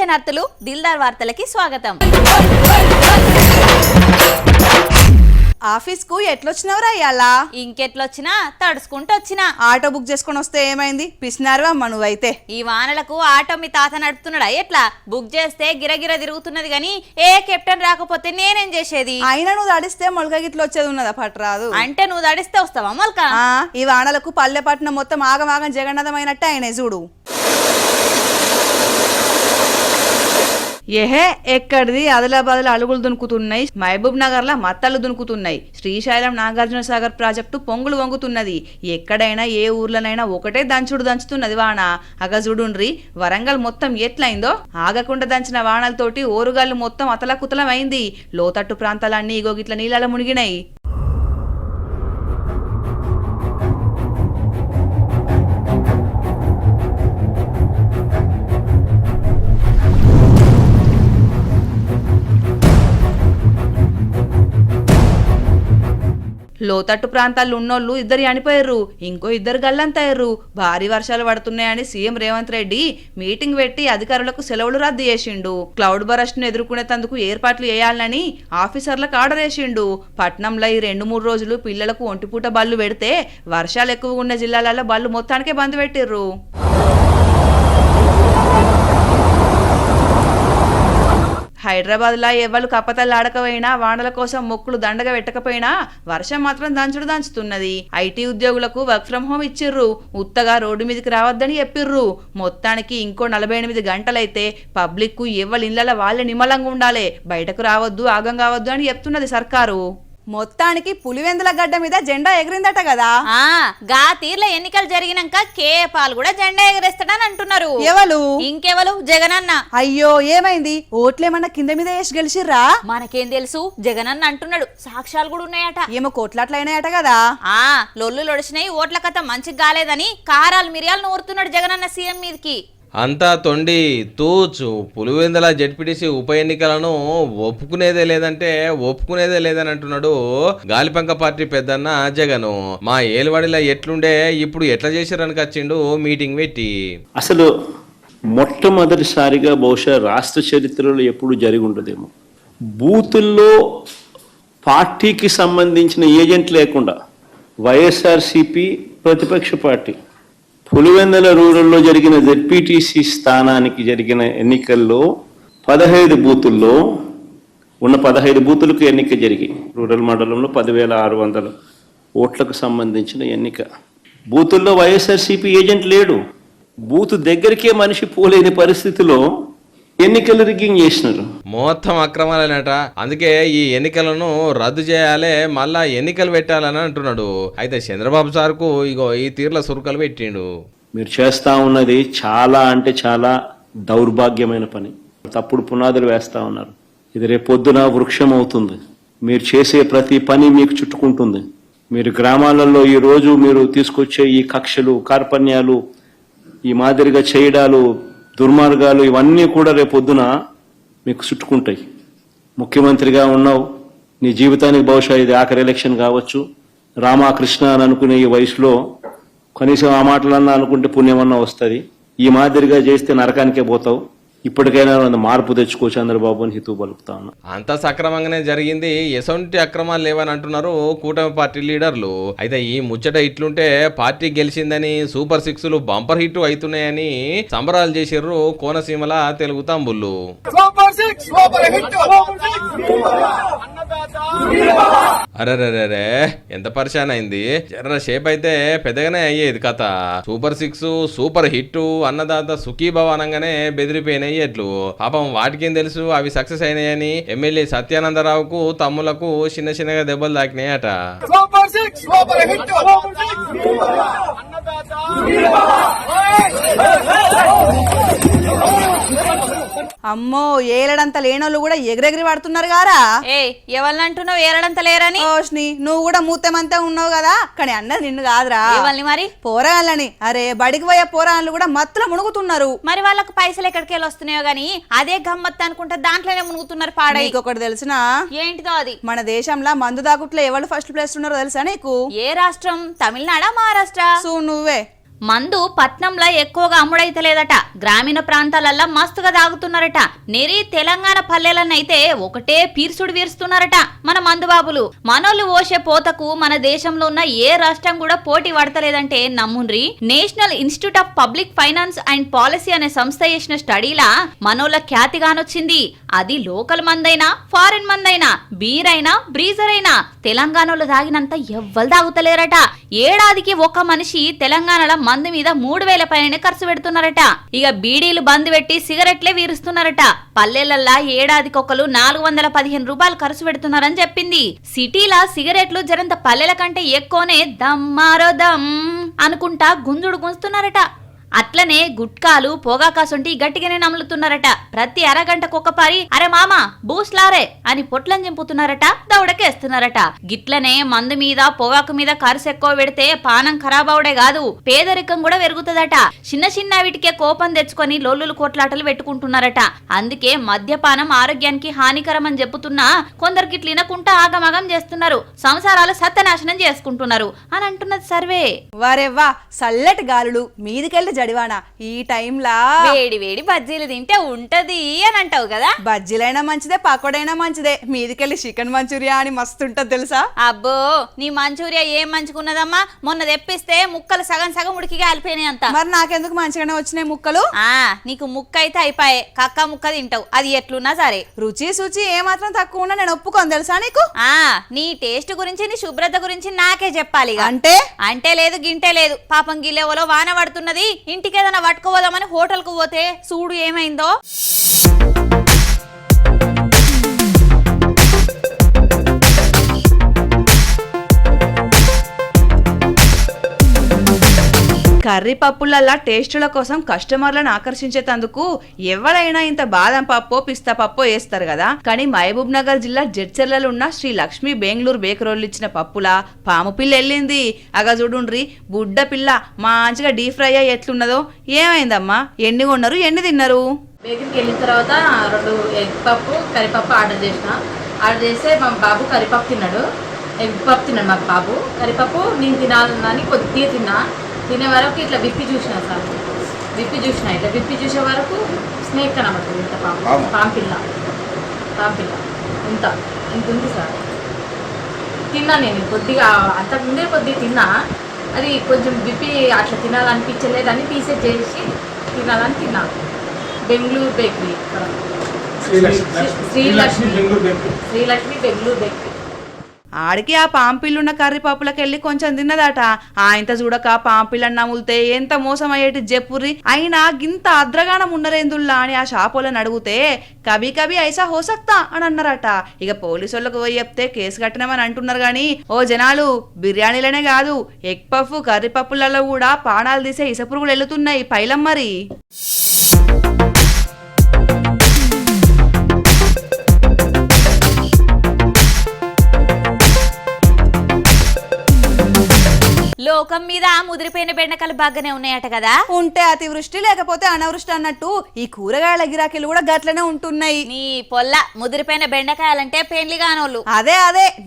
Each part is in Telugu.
శనార్థులు దిల్దార్ వార్తలకి స్వాగతం. ఆఫీస్ కు ఎట్లొచ్చినవరా ఇయాల? ఇంకెట్లొచ్చినా తడుచుకుంటూ వచ్చినా. ఆటో బుక్ చేసుకుని వస్తే ఏమైంది? పిసినారువా అమ్మ నువ్వైతే. ఈ వానలకు ఆటో మీ తాత నడుపుతున్నాడా? ఎట్లా బుక్ చేస్తే గిరగిర తిరుగుతున్నది గాని ఏ కెప్టెన్ రాకపోతే నేనేం చేసేది? అయినా నువ్వు తడిస్తే మొలక గిట్ల వచ్చేది ఉన్నదా పట్టరాదు? అంటే నువ్వు తడిస్తే వస్తావా మొలక? ఈ వానలకు పల్లెపట్నం మొత్తం ఆగమాగం జగన్నాథమైనట్టే అయినాయి చూడు. ఏహే ఎక్కడిది ఆదిలాబాద్లో అలుగులు దునుకుతున్నాయి, మహబూబ్ నగర్ లా మత్తలు దునుకుతున్నాయి, శ్రీశైలం నాగార్జున సాగర్ ప్రాజెక్టు పొంగులు వంగుతున్నది. ఎక్కడైనా ఏ ఊర్లోనైనా ఒకటే దంచుడు దంచుతున్నది వాన. అగజుడుండ్రి వరంగల్ మొత్తం ఎట్లయిందో. ఆగకుండా దంచిన వానలతోటి ఓరుగాళ్ళు మొత్తం అతలకుతలం అయింది. లోతట్టు ప్రాంతాలన్నీ ఇగో గిట్ల నీళ్ళలో మునిగినాయి. లోతట్టు ప్రాంతాల్లో ఉన్నోళ్ళు ఇద్దరు చనిపోయారు, ఇంకో ఇద్దరు గల్లంతయ్యారు. భారీ వర్షాలు పడుతున్నాయని సీఎం రేవంత్ రెడ్డి మీటింగ్ పెట్టి అధికారులకు సెలవులు రద్దు చేసిండు. క్లౌడ్ బరస్ట్ ను ఎదుర్కొనేందుకు ఏర్పాట్లు చేయాలని ఆఫీసర్లకు ఆర్డర్ వేసిండు. పట్నంలో ఈ 2-3 రోజులు పిల్లలకు ఒంటిపూట బళ్ళు పెడితే వర్షాలు ఎక్కువగా ఉన్న జిల్లాలలో బళ్ళు మొత్తానికే బంద్ పెట్టిర్రు. హైదరాబాద్ లా ఎవరు కప్పతల్లాడకపోయినా వానల కోసం మొక్కులు దండగా పెట్టకపోయినా వర్షం మాత్రం దంచుతున్నది. ఐటీ ఉద్యోగులకు వర్క్ ఫ్రం హోమ్ ఇచ్చిర్రు. ఉత్తగా రోడ్డు మీదకి రావద్దని చెప్పిర్రు. మొత్తానికి ఇంకో 48 గంటలైతే పబ్లిక్ కు ఎవరి ఇళ్లలో వాళ్ళే నిమ్మలంగా ఉండాలి, బయటకు రావద్దు, ఆగం కావద్దు అని చెప్తున్నది సర్కారు. మొత్తానికి పులివెందుల గడ్డ మీద జెండా ఎగిరిందట కదా. గా తీర్ల ఎన్నికలు జరిగినాక కేపాల్ కూడా జెండా ఎగరేస్తాడని అంటున్నారు. ఎవరు? ఇంకెవరు? జగనన్న. అయ్యో ఏమైంది? ఓట్లేమన్నా కింద మీద వేసి గెలిచిర్రా? మనకేం తెలుసు, జగనన్న అంటున్నాడు. సాక్ష్యాలు కూడా ఉన్నాయట. ఏమో కోట్లాట్లయినాయట కదా. లొల్లు లొడిచినాయి, ఓట్ల కథ మంచిగా కాలేదని కారాలు మిరియాలు నూరుతున్నాడు జగనన్న సీఎం మీదకి. అంతా తొండి తూచు. పులివెందుల జెడ్పీటీసీ ఉప ఎన్నికలను ఒప్పుకునేదే లేదని అంటున్నాడు గాలిపంక పార్టీ పెద్దన్న జగను. మా ఏలువాడిలా ఎట్లుండే ఇప్పుడు ఎట్లా చేశారని వచ్చిండు మీటింగ్ పెట్టి. అసలు మొట్టమొదటిసారిగా బహుశా రాష్ట్ర చరిత్రలో ఎప్పుడు జరిగి ఉండదేమో, బూతుల్లో పార్టీకి సంబంధించిన ఏజెంట్ లేకుండా వైఎస్ఆర్సీపీ ప్రతిపక్ష పార్టీ పులివెందుల రూరల్లో జరిగిన జెడ్పీటీసీ స్థానానికి జరిగిన ఎన్నికల్లో 15 బూతుల్లో ఉన్న 15 బూతులకు ఎన్నిక జరిగి రూరల్ మండలంలో 10,600 ఓట్లకు సంబంధించిన ఎన్నిక. బూతుల్లో వైఎస్ఆర్సీపీ ఏజెంట్ లేడు. బూత్ దగ్గరికే మనిషి పోలేని పరిస్థితిలో ఎన్నికలు రిగ్గింగ్ చేసినారు. మొత్తం అక్రమాలనట. అందుకే ఈ ఎన్నికలను రద్దు చేయాలి, మళ్ళా ఎన్నికలు పెట్టాలని అంటున్నాడు. అయితే చంద్రబాబు సార్కు ఇగో ఈ తీర్ల సురుకలు పెట్టిండు. మీరు చేస్తా ఉన్నది చాలా అంటే చాలా దౌర్భాగ్యమైన పని. తప్పుడు పునాదులు వేస్తా ఉన్నారు. ఇది రేపొద్దున వృక్షం అవుతుంది. మీరు చేసే ప్రతి పని మీకు చుట్టుకుంటుంది. మీరు గ్రామాలలో ఈ రోజు మీరు తీసుకొచ్చే ఈ కక్షలు, కార్పణ్యాలు, ఈ మాదిరిగా చేయడాలు, దుర్మార్గాలు ఇవన్నీ కూడా రేపొద్దున మీకు చుట్టుకుంటాయి. ముఖ్యమంత్రిగా ఉన్నావు, నీ జీవితానికి బహుశా ఇది ఆఖరి ఎలక్షన్ కావచ్చు. రామకృష్ణ అని అనుకునే ఈ వయసులో కనీసం ఆ మాటలన్నా అనుకుంటే పుణ్యమన్నా వస్తుంది. ఈ మాదిరిగా చేస్తే నరకానికే పోతావు. ఇప్పటికైనా మార్పు తెచ్చుకో చంద్రబాబు అని హితవు పలుకుతా ఉన్నా. అంతా సక్రమంగానే జరిగింది, ఎసొంటి అక్రమాలు లేవని అంటున్నారు కూటమి పార్టీ లీడర్లు. అయితే ఈ ముచ్చట ఇట్లుంటే పార్టీ గెలిచిందని సూపర్ 6లు బంపర్ హిట్ అవుతున్నాయని సంబరాలు చేసిర్రు కోనసీమల తెలుగు తమ్ముళ్ళు. అరే ఎంత పరిశాన్ అయింది. జర్ర షేప్ అయితే పెద్దగానే అయ్యేది కథ. Super 6 super hit Annadata Sukhibhava అనగానే బెదిరిపోయినాయి ఎట్లు. పాపం వాటికేం తెలుసు అవి సక్సెస్ అయినాయని. ఎమ్మెల్యే సత్యానందరావుకు తమ్ములకు చిన్నగా దెబ్బలు తాకినాయట. అమ్మో ఏలడంత లేనోళ్ళు కూడా ఎగిరెగిరి పడుతున్నారు గారా. ఎవరినంటున్నావు ఏలడంత లేరని? నువ్వు కూడా మూతమంతా ఉన్నావు కదా, కానీ అన్నది నిన్ను కాదురా. మరి పోరాళ్ళని. అరే బడికి పోయే పోరాళ్ళు కూడా మత్తులో మునుగుతున్నారు. మరి వాళ్ళకు పైసలు ఎక్కడికి వస్తున్నాయో గానీ అదే గమ్మత్ అనుకుంటే దాంట్లోనే మునుగుతున్నారు. పాడై ఒకటి తెలిసినా? ఏంటిదో అది? మన దేశంలో మందు దాగుట్లో ఎవరు ఫస్ట్ ప్లేస్ ఉన్నారో తెలుసా నీకు? ఏ రాష్ట్రం? తమిళనాడా, మహారాష్ట్ర? నువ్వే మందు పట్నంలో ఎక్కువగా అమ్ముడైతలేదట, గ్రామీణ ప్రాంతాలల్లో మస్తుగా తాగుతున్నారట. నెరి తెలంగాణ పల్లెలనైతే ఒకటే పీర్సుడు వీరుస్తున్నారట మన మందుబాబులు. మనోళ్ళు ఓసే పోతకు మన దేశంలో ఉన్న ఏ రాష్ట్రం కూడా పోటీ పడతలేదంటే నమ్ముండ్రి. National institute of public finance and policy అనే సంస్థ చేసిన స్టడీలా మనోళ్ళ ఖ్యాతిగానొచ్చింది. అది లోకల్ మందైనా ఫారెన్ మందైనా బీర్ అయినా బ్రీజర్ అయినా తెలంగాణలో తాగినంత ఎవ్వరు తాగుతలేరట. ఏడాదికి ఒక మనిషి తెలంగాణలో మందు మీద 3,000 పైన ఖర్చు పెడుతున్నారట. ఇక బీడీలు బంద్ పెట్టి సిగరెట్లే వీరుస్తున్నారట. పల్లెలల్లా ఏడాదికొకరు 415 రూపాయలు ఖర్చు పెడుతున్నారని చెప్పింది. సిటీలా సిగరెట్లు జరంత పల్లెల కంటే ఎక్కువనే దమ్మారో దమ్ అనుకుంటా గుంజుడు గుంజుతున్నారట. అట్లనే గుట్కాలు పొగాకాసొంటి గట్టిగానే నములుతున్నారట. ప్రతి అరగంటకొక పారి అరే మామ బూస్లారే అని పొట్లం చింపుతున్నారట, దౌడకేస్తున్నారట. గిట్లనే మందు మీద పొగాకు మీద ఖర్చు ఎక్కువ పెడితే పానం ఖరాబ్ అవడే కాదు, పేదరికం కూడా పెరుగుతుందట. చిన్న చిన్న వీటికే కోపం తెచ్చుకొని లొల్లులు కోట్లాటలు పెట్టుకుంటున్నారట. అందుకే మద్యపానం ఆరోగ్యానికి హానికరం అని చెప్పుతున్నా కొందరు గిట్లు వినకుంటా ఆగమగం చేస్తున్నారు, సంసారాలు సత్యనాశనం చేసుకుంటున్నారు అని అంటున్నది సర్వే. వారెవ్వా చల్లటి గాలులు మీదికెళ్ళి జడివానా ఈ టైంలా వేడి వేడి బజ్జీలు తింటే ఉంటది అని అంటావు కదా. బజ్జీలైనా మంచిదే పకోడైనా మంచిదే, మీదికెళ్ళి చికెన్ మంచూరియా అని మస్తు ఉంటది తెలుసా. అబ్బో నీ మంచూరియా ఏం మంచుకున్నదమ్మా, మొన్న తెప్పిస్తే ముక్కలు సగం సగం ఉడికిగా అలిపోయినాయి అంత. మరి నాకెందుకు మంచిగానే వచ్చినాయి ముక్కలు. నీకు ముక్క అయితే అయిపోయే, కక్క ముక్క తింటావు, అది ఎట్లున్నా సరే. రుచి శుచి ఏమాత్రం తక్కువ ఉన్నా నేను ఒప్పుకోను తెలుసా నీకు. నీ టేస్ట్ గురించి నీ శుభ్రత గురించి నాకే చెప్పాలి. అంటే లేదు గింటే లేదు. పాపం గిలేవలో వాన పడుతున్నది, ఇంటికి ఏదైనా పట్టుకోవదామని హోటల్కు పోతే చూడు ఏమైందో. కర్రీ పప్పులల్లా టేస్టుల కోసం కస్టమర్లను ఆకర్షించేందుకు ఎవరైనా ఇంత బాదం పప్పో పిస్తా పప్పో వేస్తారు కదా. కానీ మహబూబ్ నగర్ జిల్లా జడ్చర్లలో ఉన్న శ్రీ లక్ష్మీ బెంగళూరు బేకరోళ్ళు ఇచ్చిన పప్పులా పాము పిల్ల వెళ్ళింది. అగా చూడుండ్రి బుడ్డ పిల్ల మంచిగా డీప్ ఫ్రై అయ్యి ఎట్లున్నదో. ఏమైందమ్మా, ఎన్ని కొన్నారు ఎన్ని తిన్నారు? బేకరీకి వెళ్ళిన తర్వాత 2 ఎగ్ పప్పు కరిపప్పు ఆర్డర్ చేస్తే మా బాబు కరిపప్పు తిన్నాడు, ఎగ్ పప్పు తిన్నాడు. మా బాబు కరిపప్పు నేను తినాలని కొద్దిగా తినే వరకు ఇట్లా విప్పి చూసిన సార్, ఇట్లా విప్పి చూసే వరకు స్నేక్ కనబడుతుంది. ఇంత పాంపిల్ల ఇంత ఉంది సార్. తిన్నా నేను కొద్దిగా, అంతకుముందే కొద్దిగా తిన్నా. అది కొంచెం విప్పి అట్లా తినాలనిపించలేదని తీసేసి చేసి తినాలని తిన్నాను. Bengaluru bakery, Srilakshmi Bengaluru bakery. ఆడికి ఆ పాంపిల్లున్న కర్రీ పప్పులకెళ్ళి కొంచెం తిన్నదట. ఇంత చూడక పాంపిల్లని నములితే ఎంత మోసం అయ్యేటి చెప్పుర్రి. అయినా గింత అద్రగానం ఉన్నరేందుల్లా అని ఆ షాపోళ్ళని అడిగితే కభీ కభీ ఐసా హోసక్తా అని అన్నారట. ఇక పోలీసులకు పోయి చెప్తే కేసు కట్టినామని అంటున్నారు. గాని ఓ జనాలు బిర్యానీలనే కాదు ఎగ్ పఫ్ కర్రీ పప్పులలో కూడా పానాలు తీసే ఇసపురుగులు వెళ్తున్నాయి పైలం మరి. లోకం మీద ముదిరిపోయిన బెండకాయలు బాగానే ఉన్నాయట కదా. ఉంటే అతివృష్టి లేకపోతే అనావృష్టి అన్నట్టు ఈ కూరగాయల గిరాకీలు కూడా గట్లనే ఉంటున్నాయి. నీ పొల్ల ముదిరిపోయిన బెండకాయలంటే పెళ్లి కానోళ్ళు. అదే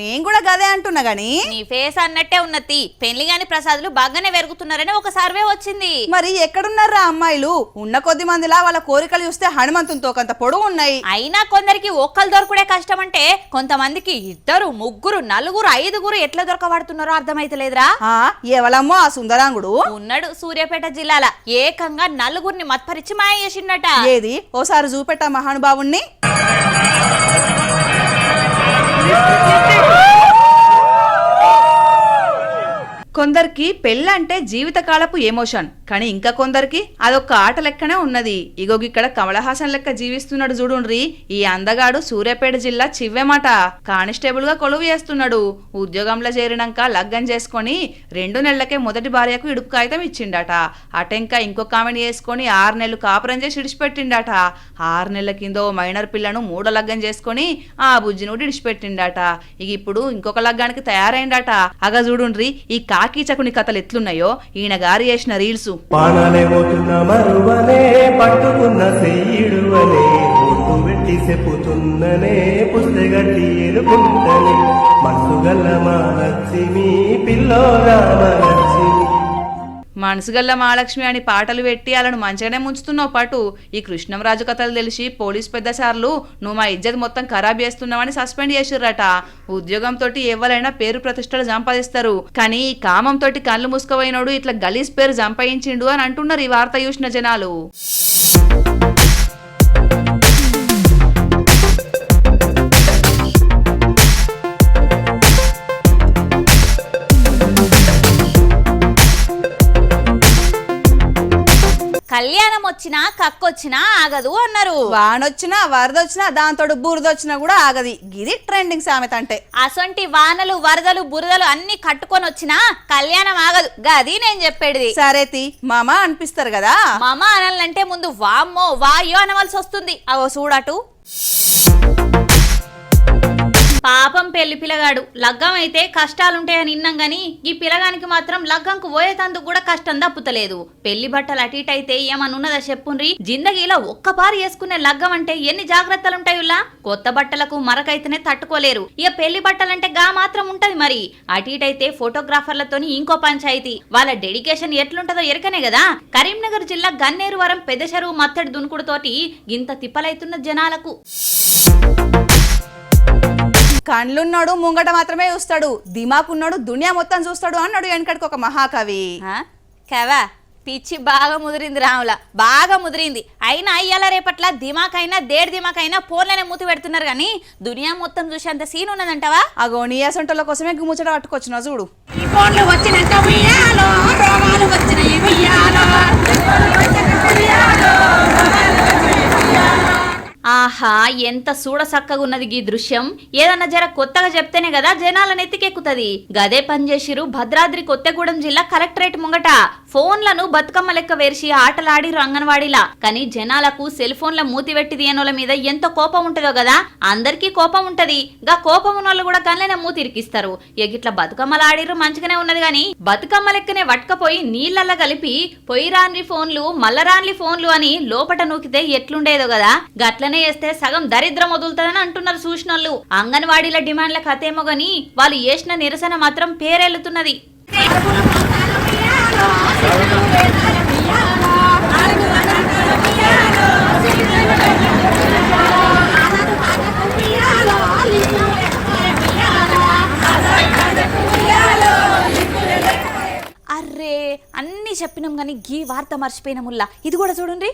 నేను కూడా గదే అంటున్నా గాని నీ ఫేస్ అన్నట్టే ఉన్నది. పెళ్లి కాని ప్రసాదులు బాగానే పెరుగుతున్నారని ఒక సర్వే వచ్చింది. మరి ఎక్కడున్నారా అమ్మాయిలు? ఉన్న కొద్ది మందిలా వాళ్ళ కోరికలు చూస్తే హనుమంతునితో కొంత పొడుగు ఉన్నాయి. అయినా కొందరికి ఒక్కలు దొరకడే కష్టం అంటే కొంతమందికి 2, 3, 4, 5 ఎట్లా దొరకబడుతున్నారో అర్థమైతలేదురా. ఎవలమ్మో ఆ సుందరాంగుడు ఉన్నాడు సూర్యాపేట జిల్లాల, ఏకంగా 4 మత్పరిచి మాయ చేసిండట. ఏది ఓసారి చూపెట్టా మహానుభావుణ్ణి. కొందరికి పెళ్ళంటే జీవితకాలపు ఎమోషన్, కానీ ఇంకా కొందరికి అదొక ఆట లెక్కనే ఉన్నది. ఇగోగిక్కడ కమలహాసన్ లెక్క జీవిస్తున్నాడు చూడుండ్రి ఈ అందగాడు. సూర్యాపేట జిల్లా చివ్వెమాట కానిస్టేబుల్ గా కొలువు చేస్తున్నాడు. ఉద్యోగంలో చేరినాక లగ్గం చేసుకొని 2 నెలలకే మొదటి భార్యకు ఇడుపు కాగితం ఇచ్చిండట. అటెంకా ఇంకొక ఆమెను చేసుకొని 6 నెలలు కాపురం చేసి ఇడిచిపెట్టిండట. 6 నెలల కింద మైనర్ పిల్లను 3వ లగ్గం చేసుకొని ఆ బుజ్జిని ఇడిచిపెట్టిండట. ఇక ఇప్పుడు ఇంకొక లగ్గానికి తయారైండట. అగా చూడుండ్రి ఈ కాకీచకుని కథలు ఎట్లున్నాయో ఈయన గారు చేసిన రీల్స్. పట్టుకున్న సెయ్యుడువనే ఒట్టు పెట్టి చెప్పుతున్ననే పుస్తగట్టి ఎనుకుంటనే మనసు గల్ల మా లక్ష్మి పిల్లో రామ లక్ష్మి. మనసుగల్ల మహాలక్ష్మి అని పాటలు పెట్టి వాళ్ళను మంచిగానే ముంచుతున్నావు పాటు ఈ కృష్ణంరాజు కథలు తెలిసి పోలీస్ పెద్ద సార్లు నువ్వు మా ఇజ్జత్ మొత్తం ఖరాబ్ చేస్తున్నావని సస్పెండ్ చేసిర్రట. ఉద్యోగంతో ఎవరైనా పేరు ప్రతిష్టలు సంపాదిస్తారు, కానీ ఈ కామంతో కళ్ళు మూసుకుపోయినోడు ఇట్లా గలీజ్ పేరు సంపాదించిండు అని అంటున్నారు ఈ వార్త చూసిన జనాలు. కళ్యాణం వచ్చినా కక్కొచ్చినా ఆగదు అన్నారు. వానొచ్చినా వరదొచ్చినా దాంతో బురదొచ్చినా కూడా ఆగది. గిది ట్రెండింగ్ సామెత అంటే. అసొంటి వానలు వరదలు బురదలు అన్ని కట్టుకొని వచ్చినా కళ్యాణం ఆగదు, గది నేను చెప్పేది. సరేతి మామ అనిపిస్తారు కదా. మామ అనాలంటే ముందు వామ్మో వాయో అనవలసి వస్తుంది. అవో చూడటు. పాపం పెళ్లి పిల్లగాడు లగ్గం అయితే కష్టాలుంటాయని విన్నాం గాని ఈ పిల్లగానికి మాత్రం లగ్గంకు పోయేతందుకు కూడా కష్టం తప్పుతలేదు. పెళ్లి బట్టలు అటు ఇటు అయితే ఏమనున్నదా చెప్పుండ్రి. జిందగీలో ఒక్కపారు వేసుకునే లగ్గం అంటే ఎన్ని జాగ్రత్తలుంటాయుల్లా. కొత్త బట్టలకు మరకైతేనే తట్టుకోలేరు, ఇక పెళ్లి బట్టలంటే గా మాత్రం ఉంటది. మరి అటు ఇటు అయితే ఫోటోగ్రాఫర్లతోని ఇంకో పంచాయతీ. వాళ్ళ డెడికేషన్ ఎట్లుంటదో ఎరకనే కదా. కరీంనగర్ జిల్లా గన్నేరువరం పెద్ద చెరువు మత్తడి దునుకుడుతోటి ఇంత తిప్పలైతున్న జనాలకు. కండ్లున్నాడు ముంగట మాత్రమే చూస్తాడు, దిమాకున్నాడు దునియా మొత్తం చూస్తాడు అన్నాడు వెనకడికి ఒక మహాకవి. కవా పిచ్చి బాగా ముదిరింది రాముల, బాగా ముదిరింది. అయినా అయ్యాల రేపట్ల దిమాకైనా దేడి దిమాకైనా ఫోన్లనే మూతి పెడుతున్నారు కానీ దునియా మొత్తం చూసేంత సీన్ ఉన్నదంటవా? అగో నీ అసంటోళ్ళ కోసమే గుమ్ముచ్చట పట్టుకొచ్చిన చూడు. ఆహా ఎంత చూడ సక్కగున్నది ఈ దృశ్యం. ఏదన్నా జర కొత్తగా చెప్తేనే కదా జనాలను ఎత్తికెక్కుతది. గదే పనిచేసిరు భద్రాద్రి కొత్తగూడెం జిల్లా కలెక్టరేట్ ముంగట. ఫోన్లను బతుకమ్మ లెక్క వేర్చి ఆటలాడిరు అంగన్వాడీలా. కానీ జనాలకు సెల్ ఫోన్ల మూతి వెట్టి తీయనోళ్ళ మీద ఎంత కోపం ఉంటుందో కదా. అందరికీ కోపం ఉంటది, గా కోపం ఉన్నోళ్ళు కూడా కళ్ళనే మూతి ఇరికిస్తారు. ఇట్లా బతుకమ్మలాడిరు మంచిగానే ఉన్నది గాని బతుకమ్మ లెక్కనే వట్కపోయి నీళ్ళల్లా కలిపి పొయ్యి రాన్లి ఫోన్లు మల్లరాన్లి ఫోన్లు అని లోపట నూకితే ఎట్లుండేదో కదా. గట్లనే చేస్తే సగం దరిద్రం వదులుతుందని అంటున్నారు చూసినోళ్ళు. అంగన్వాడీల డిమాండ్ల కథేమో గాని వాళ్ళు చేసిన నిరసన మాత్రం పేరెళ్తున్నది. అర్రే అన్ని చెప్పినాం గాని గీ వార్త మర్చిపోయిన ముల్లా. ఇది కూడా చూడండి.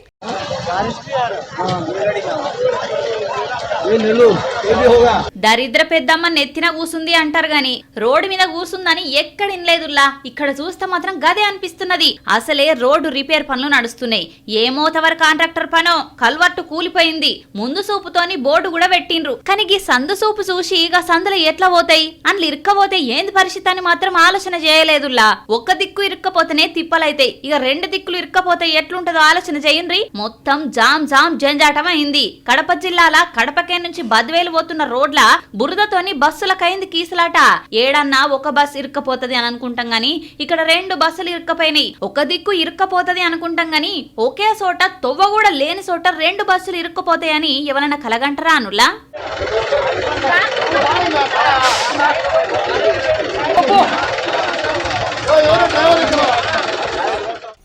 దరిద్ర పెద్దమ్మ నెత్తిన కూసుంది అంటారు గాని రోడ్డు మీద కూసుందని ఎక్కడ ఇన్లేదుల్లా. ఇక్కడ చూస్తే మాత్రం గదే అనిపిస్తున్నది. అసలే రోడ్డు రిపేర్ పనులు నడుస్తున్నాయి. ఏమోతవర కాంట్రాక్టర్ పనో కల్వర్టు కూలిపోయింది. ముందు సూపుతోని బోర్డు కూడా పెట్టిండ్రు. కానీ ఈ సందు సూపు చూసి ఇక సందులో ఎట్లా పోతాయి అందులో ఇరుక్కపోతే ఏంది పరిస్థితి అని మాత్రం ఆలోచన చేయలేదుల్లా. ఒక్క దిక్కు ఇరుక్కపోతేనే తిప్పలైతాయి, ఇక రెండు దిక్కులు ఇరుక్కపోతే ఎట్లుంటదో ఆలోచన చేయండి. మొత్తం జామ్ జామ్ జంజాటం అయింది. కడప జిల్లాల కడపకే నుంచి బద్వేలు పోతున్న రోడ్ల బురదతోని బస్సులకైంది కీసులాట. ఏడన్నా ఒక బస్సు ఇరుక్కపోతది అని అనుకుంటాం గాని ఇక్కడ రెండు బస్సులు ఇరుక్కపోయినాయి. ఒక దిక్కు ఇరుక్కపోతది అనుకుంటాం గాని ఒకే చోట తొవ్వ కూడా లేని చోట రెండు బస్సులు ఇరుక్కపోతాయని ఎవరైనా కలగంటరా అనులా.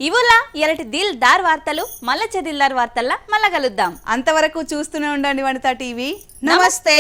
ఇవులా ఎరటి దిల్ దార్ వార్తలు. మళ్ళా చెదిల్దార్ వార్తల్లా మళ్ళా కలుద్దాం. అంతవరకు చూస్తూనే ఉండండి వనితా టీవీ. నమస్తే.